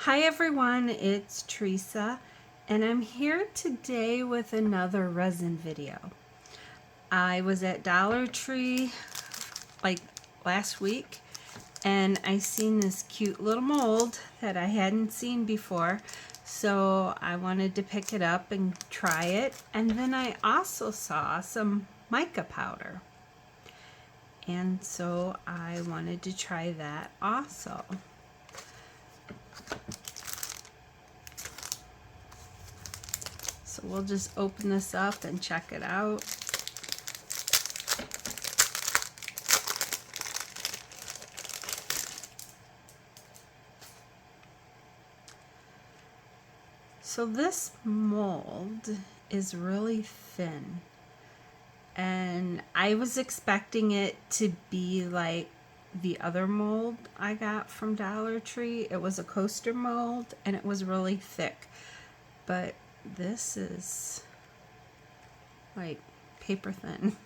Hi everyone, it's Teresa and I'm here today with another resin video. I was at Dollar Tree like last week and I seen this cute little mold that I hadn't seen before, so I wanted to pick it up and try it. And then I also saw some mica powder, and so I wanted to try that also. So we'll just open this up and check it out. So this mold is really thin, and I was expecting it to be like the other mold I got from Dollar Tree. It was a coaster mold and it was really thick, but this is like paper thin.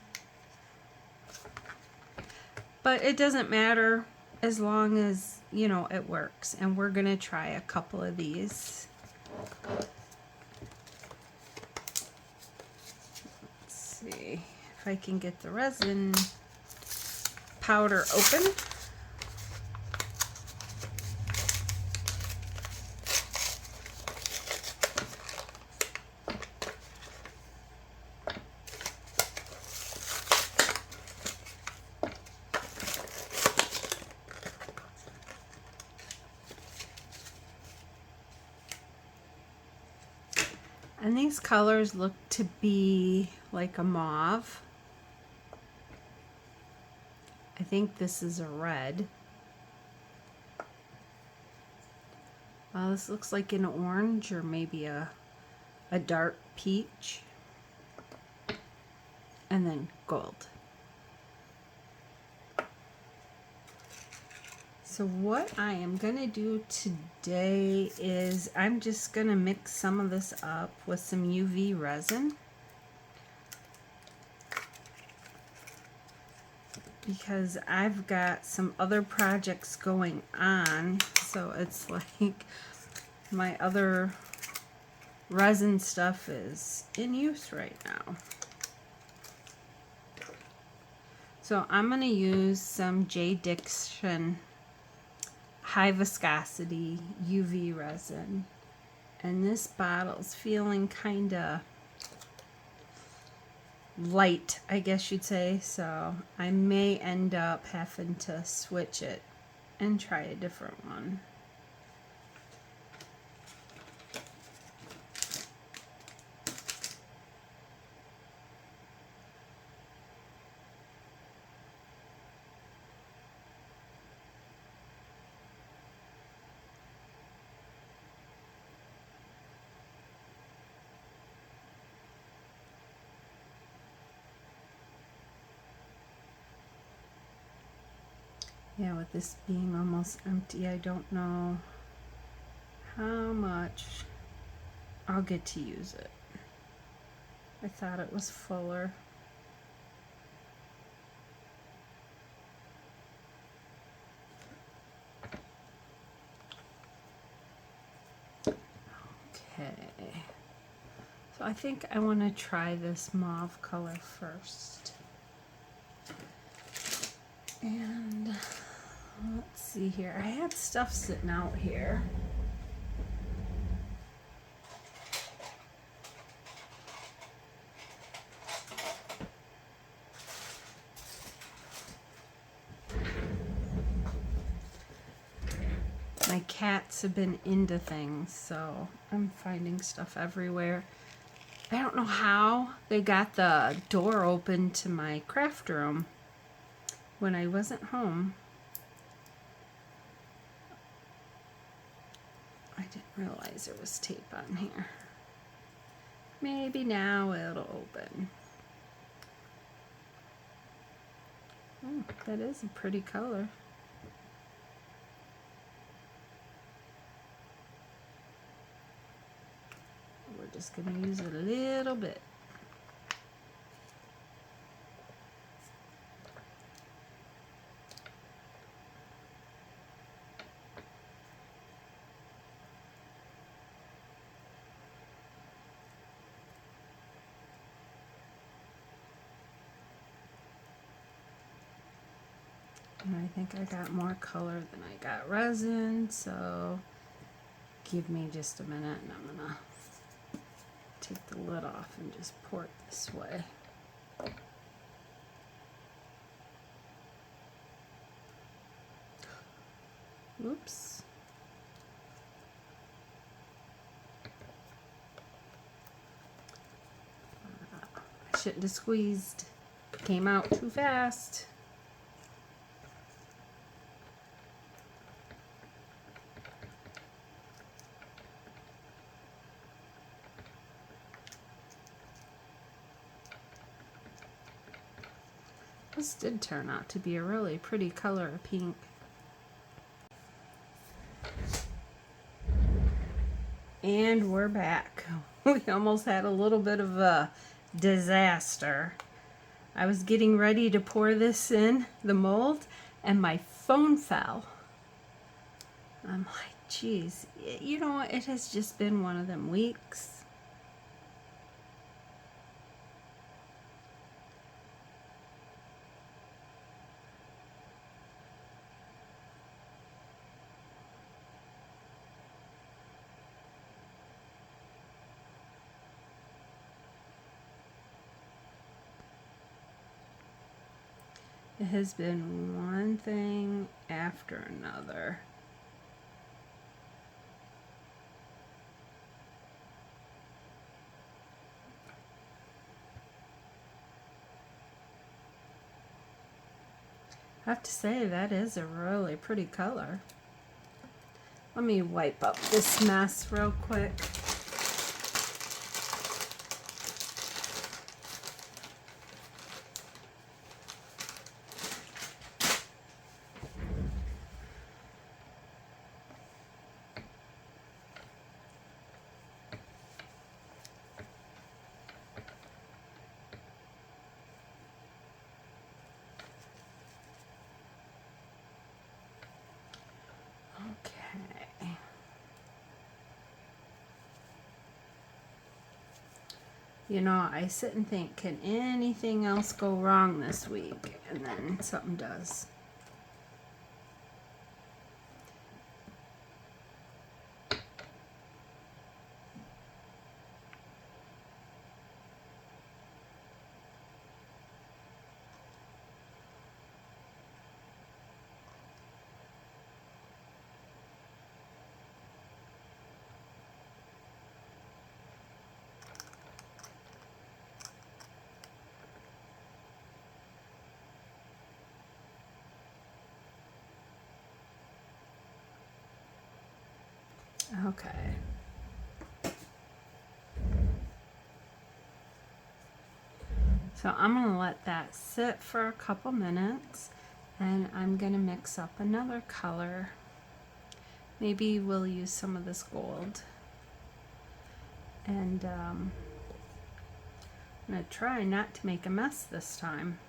But it doesn't matter as long as, you know, it works. And we're gonna try a couple of these. Let's see if I can get the resin powder open. And these colors look to be like a mauve. I think this is a red. This looks like an orange or maybe a dark peach. And then gold. So what I am going to do today is I'm just going to mix some of this up with some UV resin, because I've got some other projects going on, so it's like my other resin stuff is in use right now. So I'm going to use some J. Dixon high viscosity UV resin, and this bottle's feeling kind of light, I guess you'd say, so I may end up having to switch it and try a different one. Yeah, with this being almost empty, I don't know how much I'll get to use it. I thought it was fuller. Okay. So I think I want to try this mauve color first. And let's see here. I had stuff sitting out here. My cats have been into things, so I'm finding stuff everywhere. I don't know how they got the door open to my craft room when I wasn't home. I didn't realize there was tape on here. Maybe now it'll open. Oh, that is a pretty color. We're just going to use it a little bit. And I think I got more color than I got resin, so give me just a minute and I'm gonna take the lid off and just pour it this way. Oops. I shouldn't have squeezed. Came out too fast. This did turn out to be a really pretty color of pink. And we're back. We almost had a little bit of a disaster. I was getting ready to pour this in the mold and my phone fell. I'm like, geez, you know what? It has just been one of them weeks. It has been one thing after another. I have to say, that is a really pretty color. Let me wipe up this mess real quick. Okay. You know, I sit and think, can anything else go wrong this week? And then something does. Okay. So I'm going to let that sit for a couple minutes and I'm going to mix up another color. Maybe we'll use some of this gold. And I'm going to try not to make a mess this time.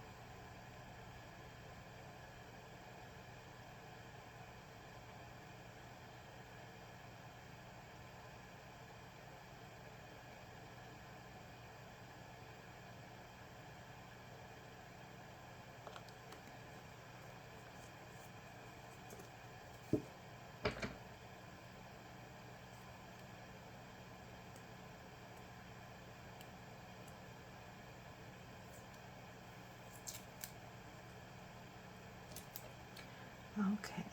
Okay,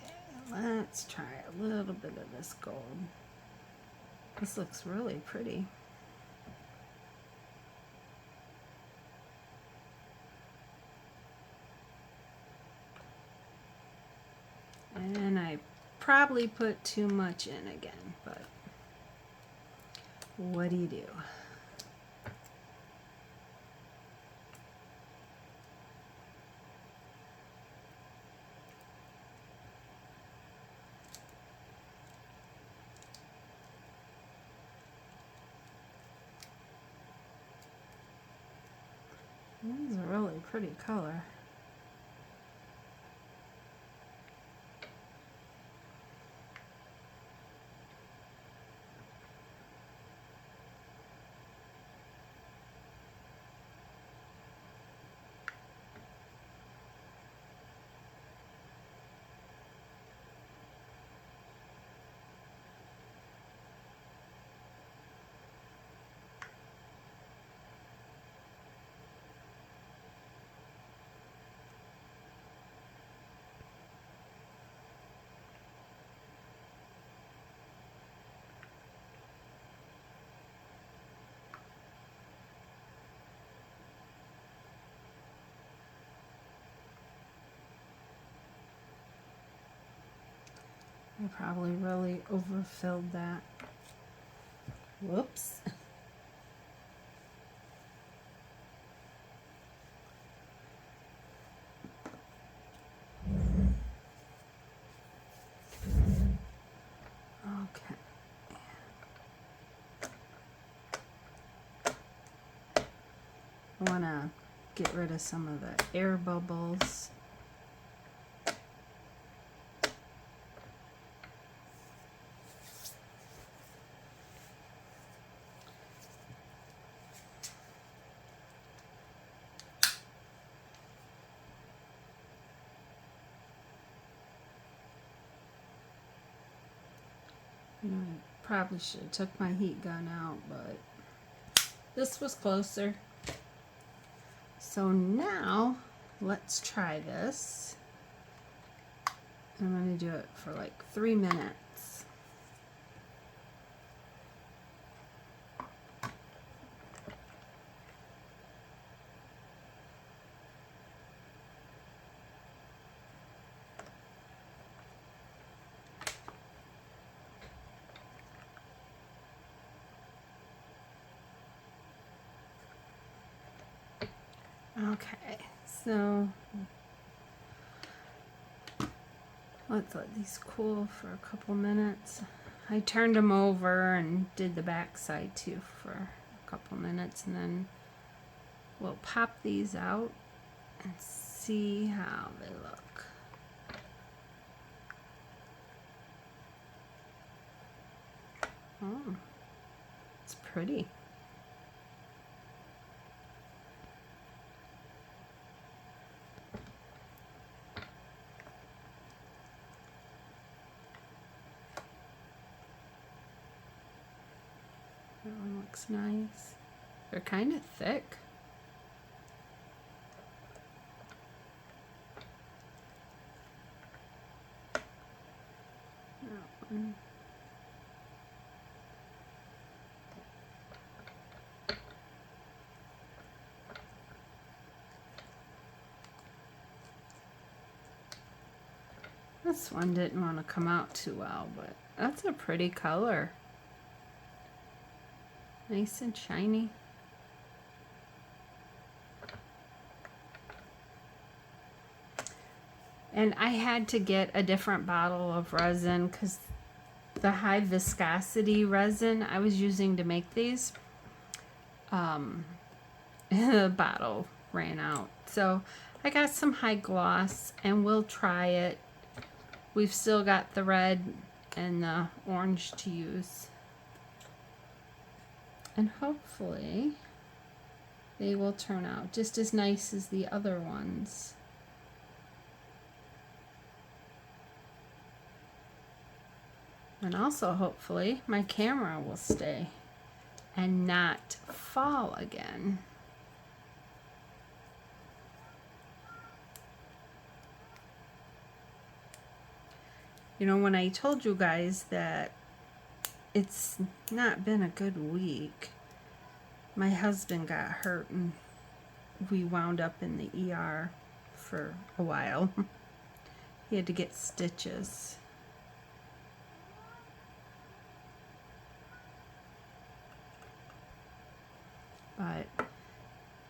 let's try a little bit of this gold. This looks really pretty. And I probably put too much in again, but what do you do? This is a really pretty color. I probably really overfilled that. Whoops. Okay. I want to get rid of some of the air bubbles. I probably should have took my heat gun out, but this was closer. So now let's try this. I'm going to do it for like 3 minutes. Okay, so let's let these cool for a couple minutes. I turned them over and did the back side too for a couple minutes, and then we'll pop these out and see how they look. Oh, it's pretty. That one looks nice. They're kind of thick. That one. This one didn't want to come out too well, but that's a pretty color. Nice and shiny. And I had to get a different bottle of resin because the high viscosity resin I was using to make these, the bottle ran out. So I got some high gloss and we'll try it. We've still got the red and the orange to use. And hopefully they will turn out just as nice as the other ones. And also hopefully my camera will stay and not fall again. You know, when I told you guys that it's not been a good week, my husband got hurt and we wound up in the ER for a while. He had to get stitches. But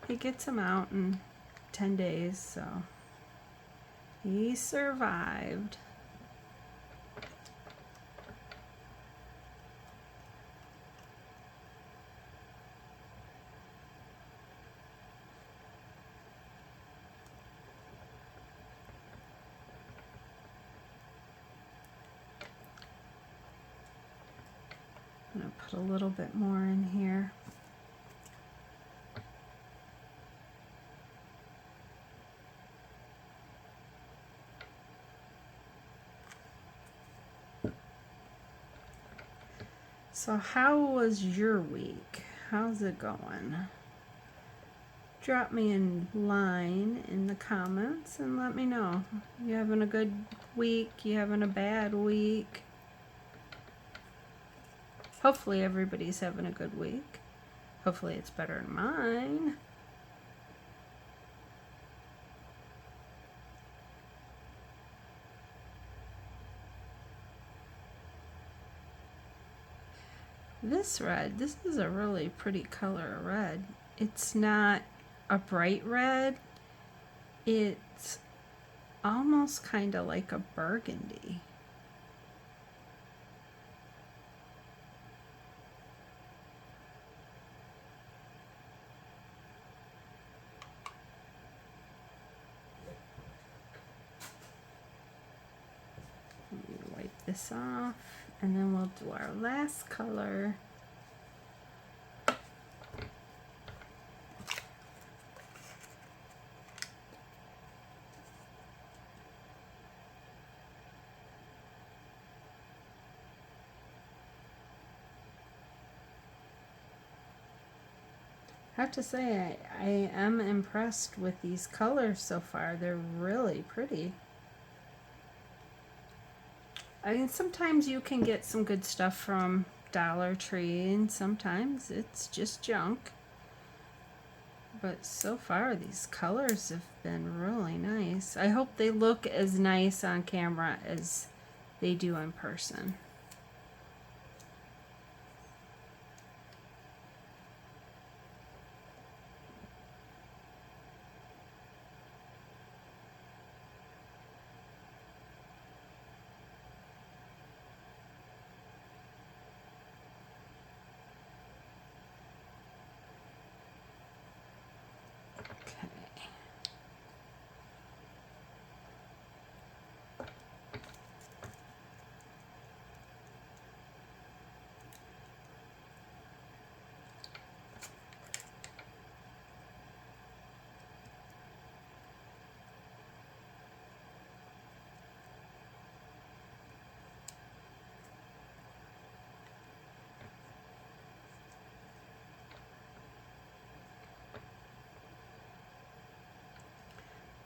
he gets him out in 10 days, so he survived. I'm going to put a little bit more in here. So how was your week? How's it going? Drop me a line in the comments and let me know. You having a good week? You having a bad week? Hopefully everybody's having a good week. Hopefully it's better than mine. This red, this is a really pretty color of red. It's not a bright red. It's almost kind of like a burgundy. Wipe this off, and then we'll do our last color. I have to say, I am impressed with these colors so far. They're really pretty. I mean, sometimes you can get some good stuff from Dollar Tree, and sometimes it's just junk. But so far, these colors have been really nice. I hope they look as nice on camera as they do in person.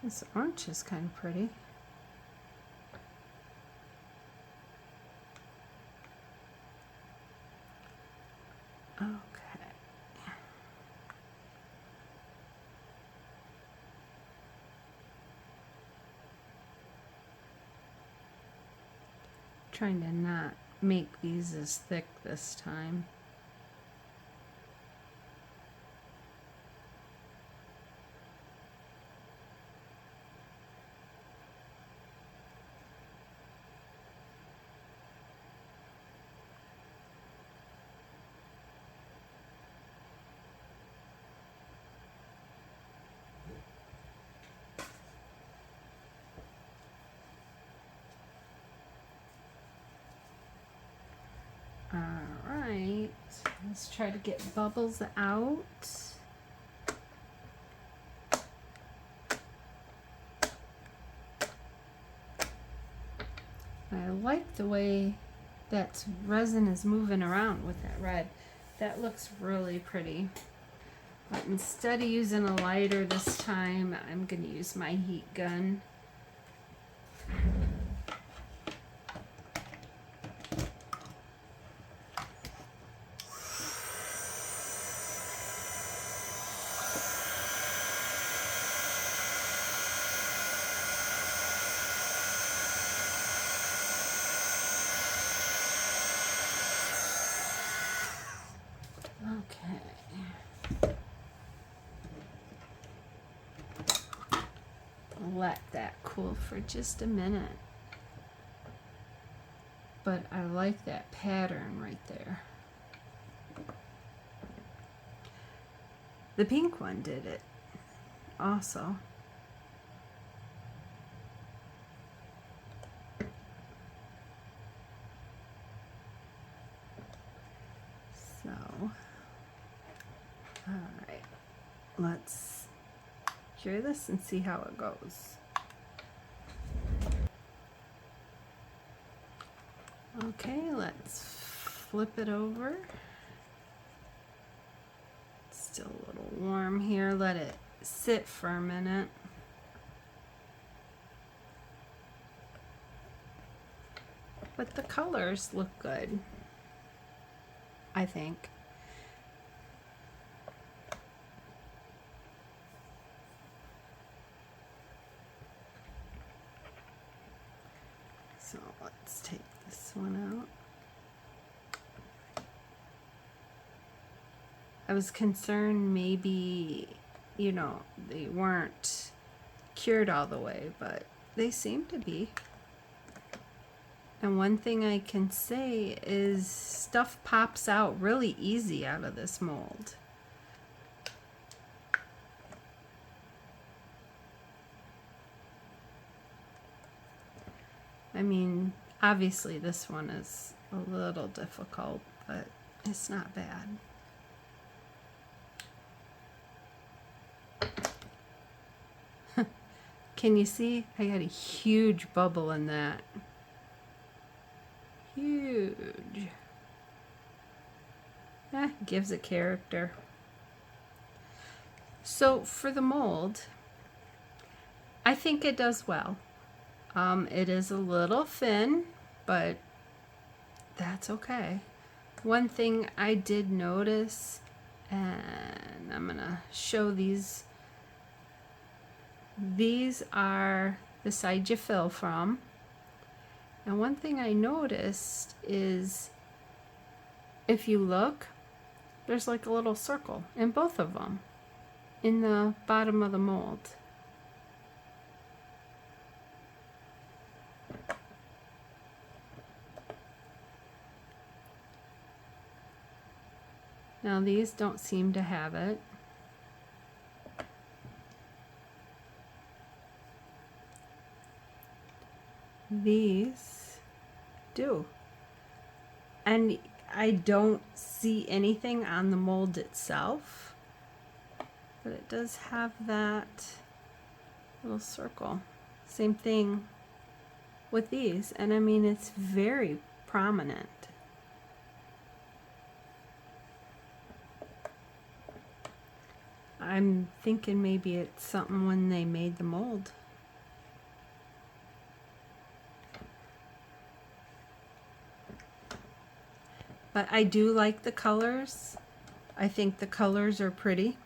This orange is kind of pretty. Okay. Trying to not make these as thick this time. Alright, let's try to get bubbles out. I like the way that resin is moving around with that red. That looks really pretty. But instead of using a lighter this time, I'm going to use my heat gun. Okay. Let that cool for just a minute. But I like that pattern right there. The pink one did it also. So, all right, let's cure this and see how it goes. Okay, let's flip it over. It's still a little warm here. Let it sit for a minute. But the colors look good, I think. So let's take this one out. I was concerned maybe, you know, they weren't cured all the way, but they seem to be. And one thing I can say is stuff pops out really easy out of this mold. I mean, obviously this one is a little difficult, but it's not bad. Can you see? I got a huge bubble in that. Huge. Gives it character. So for the mold, I think it does well. It is a little thin, but that's okay. One thing I did notice, and I'm gonna show these. These are the side you fill from. And one thing I noticed is if you look, there's like a little circle in both of them in the bottom of the mold. Now these don't seem to have it. These do. And I don't see anything on the mold itself, but it does have that little circle. Same thing with these, and I mean it's very prominent. I'm thinking maybe it's something when they made the mold. But I do like the colors. I think the colors are pretty.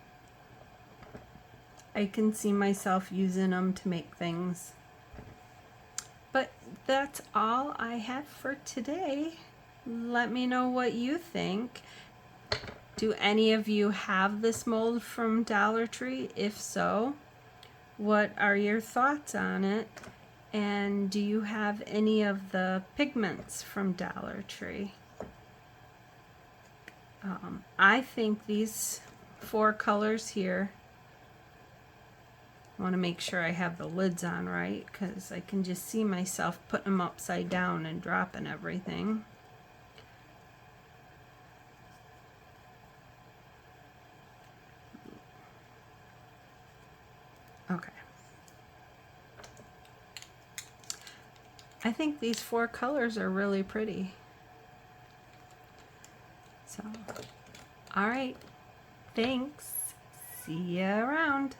I can see myself using them to make things. But that's all I have for today. Let me know what you think. Do any of you have this mold from Dollar Tree? If so, what are your thoughts on it? And do you have any of the pigments from Dollar Tree? I think these 4 colors here, I want to make sure I have the lids on right because I can just see myself putting them upside down and dropping everything. Okay. I think these 4 colors are really pretty. So, all right. Thanks. See you around.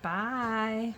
Bye.